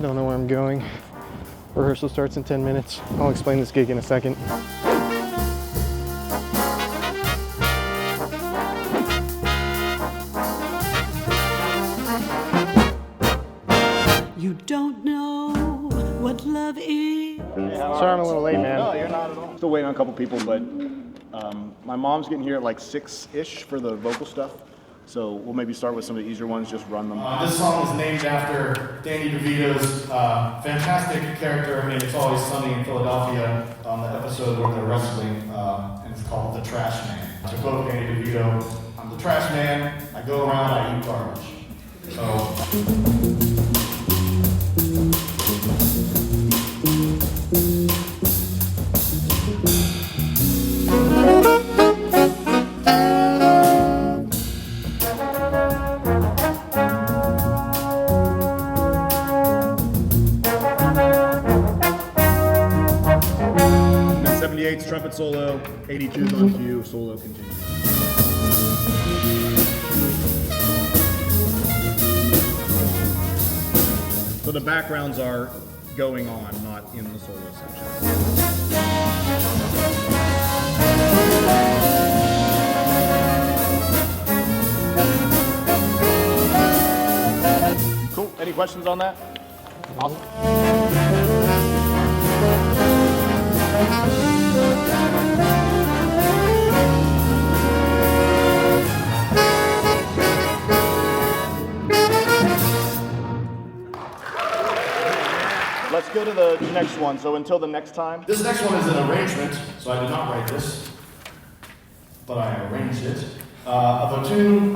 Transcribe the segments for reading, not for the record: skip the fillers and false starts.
don't know where I'm going. Rehearsal starts in 10 minutes. I'll explain this gig in a second. You don't know what love is. Sorry I'm a little late, man. No, you're not at all. Still waiting on a couple people, but my mom's getting here at like 6-ish for the vocal stuff. So we'll maybe start with some of the easier ones, just run them. This song is named after Danny DeVito's fantastic character in It's Always Sunny in Philadelphia on the episode where they're wrestling, and it's called The Trash Man. To quote Danny DeVito, I'm the trash man, I go around, I eat garbage. So. 78's trumpet solo, 82's on cue, solo continues. So the backgrounds are going on, not in the solo section. Cool. Any questions on that? Awesome. Let's go to the next one. So until the next time. This next one is an arrangement, so I did not write this, but I arranged it, of a tune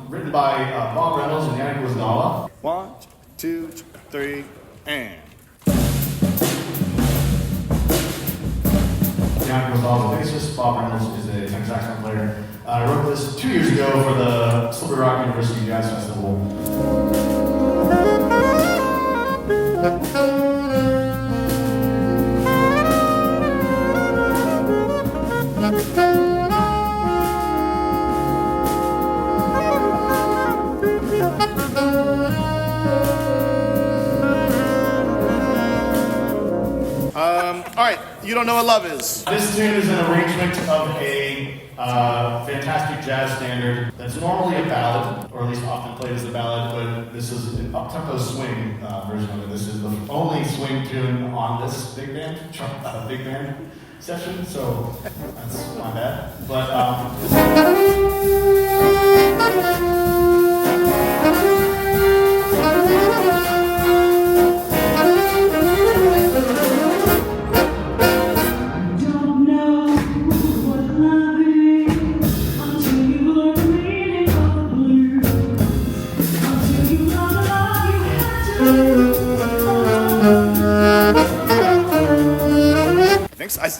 written by Bob Reynolds and Yannick Wizdala. 1, 2, 3, and. Yannick Wizdala is a bassist, Bob Reynolds is a tenor saxophone player. I wrote this 2 years ago for the Slippery Rock University Jazz Festival. All right, you don't know what love is. This tune is an arrangement of a fantastic jazz standard that's normally a ballad, or at least often played as a ballad, but this is an up-tempo swing version of it. This is the only swing tune on this big band session, so that's my bad. But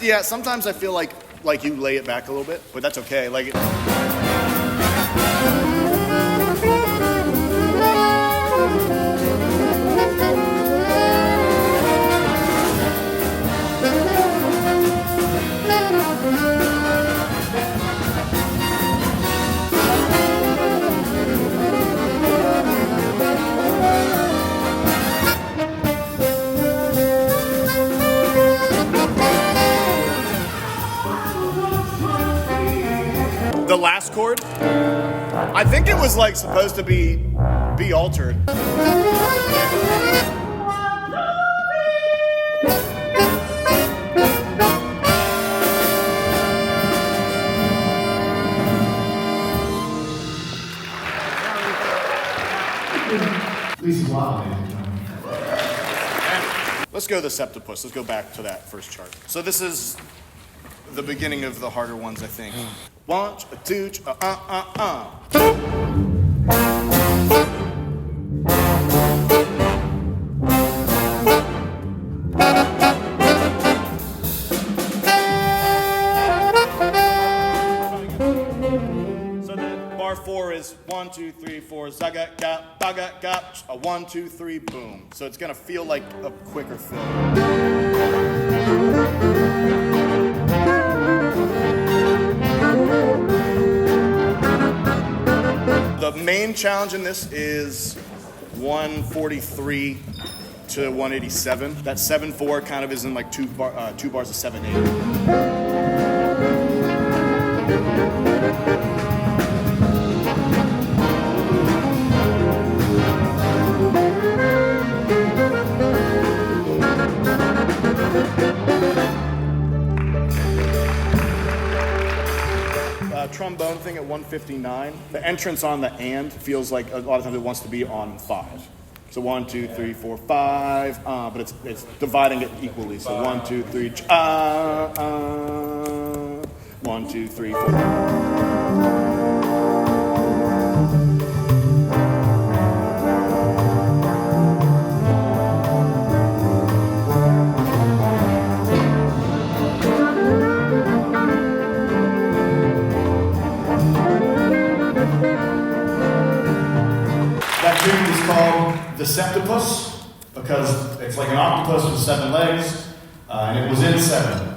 yeah, sometimes I feel like you lay it back a little bit, but that's okay. Like. The last chord, I think it was like supposed to be altered. Let's go to the septipus. Let's go back to that first chart. So this is the beginning of the harder ones, I think. 1, 2, So then bar 4 is 1, 2, 3, 4, zaga ga baga ga, a 1, 2, 3, boom. So it's gonna feel like a quicker fill. The main challenge in this is 143 to 187. That 7/4 kind of is in like two bars of 7/8. Trombone thing at 159. The entrance on the and feels like a lot of times it wants to be on 5. So 1, 2, 3, 4, 5, but it's dividing it equally. So 1, 2, 3, 1, 2, 3, 4. Deceptipus, because it's like an octopus with 7 legs, and it was in 7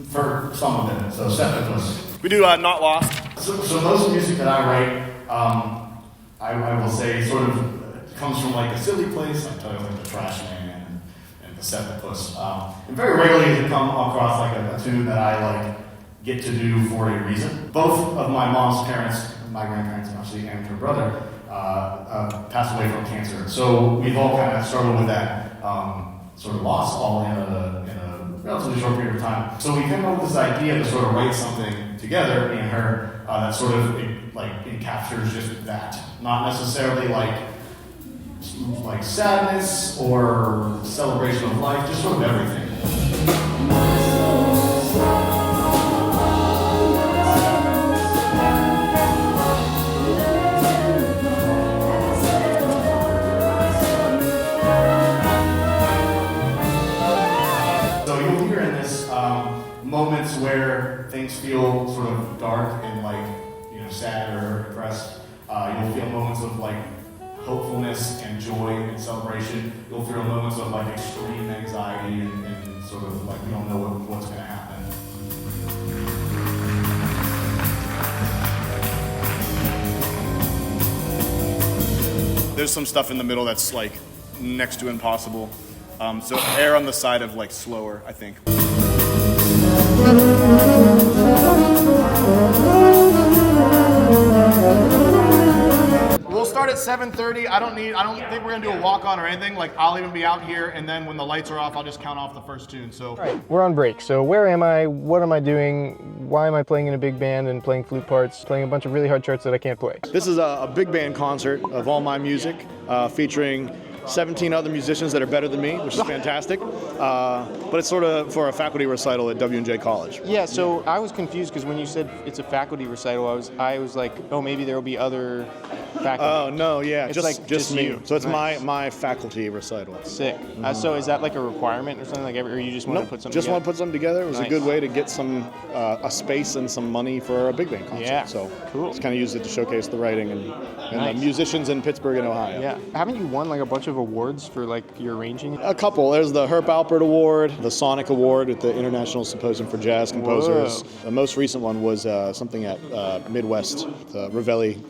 for some of it, so Septipus. We do Not Lost. So most music that I write, I will say sort of comes from like a silly place, like titles like The Trash Man and Deceptipus. And very rarely does it come across like a tune that I like get to do for a reason. Both of my mom's parents, my grandparents actually, and her brother, passed away from cancer. So we've all kind of struggled with that sort of loss all in a relatively short period of time. So we came up with this idea to sort of write something together in her that sort of it captures just that, not necessarily like sadness or celebration of life, just sort of everything. Moments where things feel sort of dark and sad or depressed. You'll feel moments of hopefulness and joy and celebration. You'll feel moments of extreme anxiety and sort of you don't know what's going to happen. There's some stuff in the middle that's next to impossible. So err on the side of slower, I think. We'll start at 7:30. I don't think we're gonna do a walk-on or anything. I'll even be out here, and then when the lights are off, I'll just count off the first tune. So. All right, we're on break. So where am I? What am I doing? Why am I playing in a big band and playing flute parts, playing a bunch of really hard charts that I can't play? This is a big band concert of all my music, featuring 17 other musicians that are better than me, which is fantastic. But it's sort of for a faculty recital at W&J College. Yeah, so I was confused because when you said it's a faculty recital, I was like, oh, maybe there will be other faculty. Oh, no, yeah, it's just me. you. So it's nice. my faculty recital. Sick. So is that a requirement or something, or you just want to put something just together? want to put something together. It was nice. a good way to get some a space and some money for a big band concert. Yeah, so cool. Just kind of used it to showcase the writing and nice. the musicians in Pittsburgh and Ohio. Yeah. Haven't you won a bunch of awards for your arranging? A couple. There's the Herb Alpert Award, the Sonic Award at the International Symposium for Jazz Composers. Whoa. The most recent one was something at Midwest, the Ravelli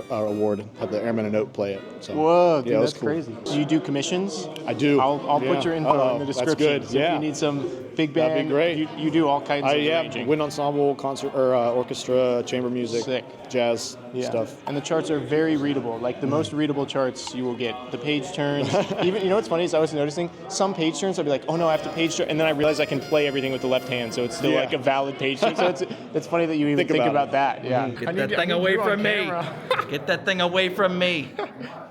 Award. Had the Airman and Note play it. So, whoa, dude, yeah, that's cool. crazy. Do you do commissions? I do. I'll put your info in the description. That's good. So if you need some big band, that'd be great. You do all kinds of arranging. Wind ensemble, concert or orchestra, chamber music, sick. Jazz stuff. And the charts are very readable. The most readable charts you will get. The page turns. Even what's funny is I was noticing some page turns I'll be like, oh no, I have to page turn, and then I realize I can play everything with the left hand, so it's still a valid page turn. So it's funny that you even think about that. Yeah. Get that thing away from me. Get that thing away from me.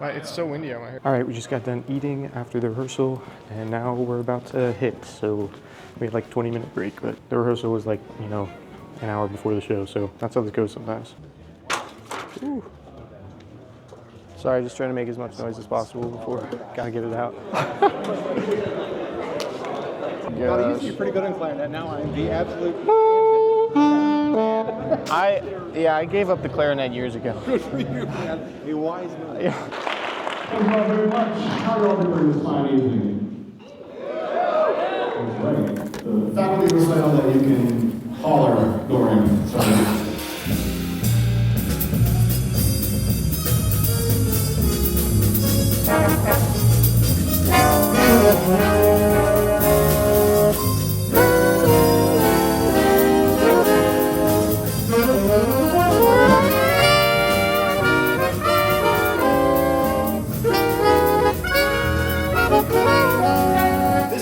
It's so windy out here. All right, we just got done eating after the rehearsal, and now we're about to hit. So we had 20-minute break, but the rehearsal was an hour before the show, so that's how this goes sometimes. Ooh. Sorry, just trying to make as much noise as possible before. Gotta get it out. Well, I used to be pretty good on clarinet. Now I'm the absolute. I gave up the clarinet years ago. Good for you, man. A wise man. Yeah. Thank you all very much. How are you all doing this fine evening? Great. The faculty recital that you can holler during. Sorry. This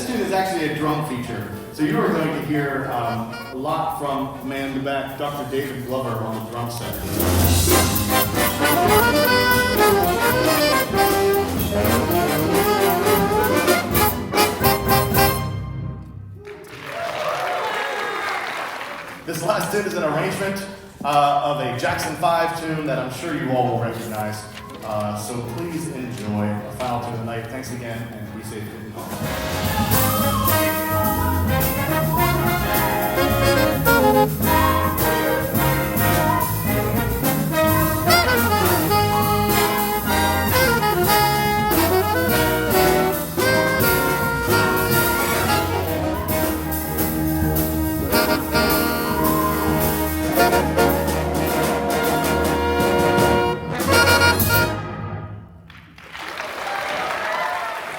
tune is actually a drum feature. So you are going to hear a lot from man in the back, Dr. David Glover on the drum set. This last tune is an arrangement of a Jackson 5 tune that I'm sure you all will recognize. So please enjoy the final tune of the night. Thanks again, and be safe getting home.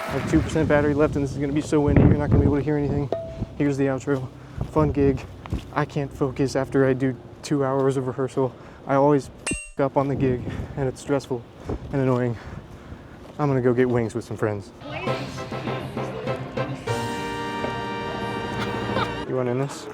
I have 2% battery left and this is going to be so windy you're not going to be able to hear anything. Here's the outro. Fun gig. I can't focus after I do 2 hours of rehearsal. I always up on the gig and it's stressful and annoying. I'm going to go get wings with some friends. You want in this?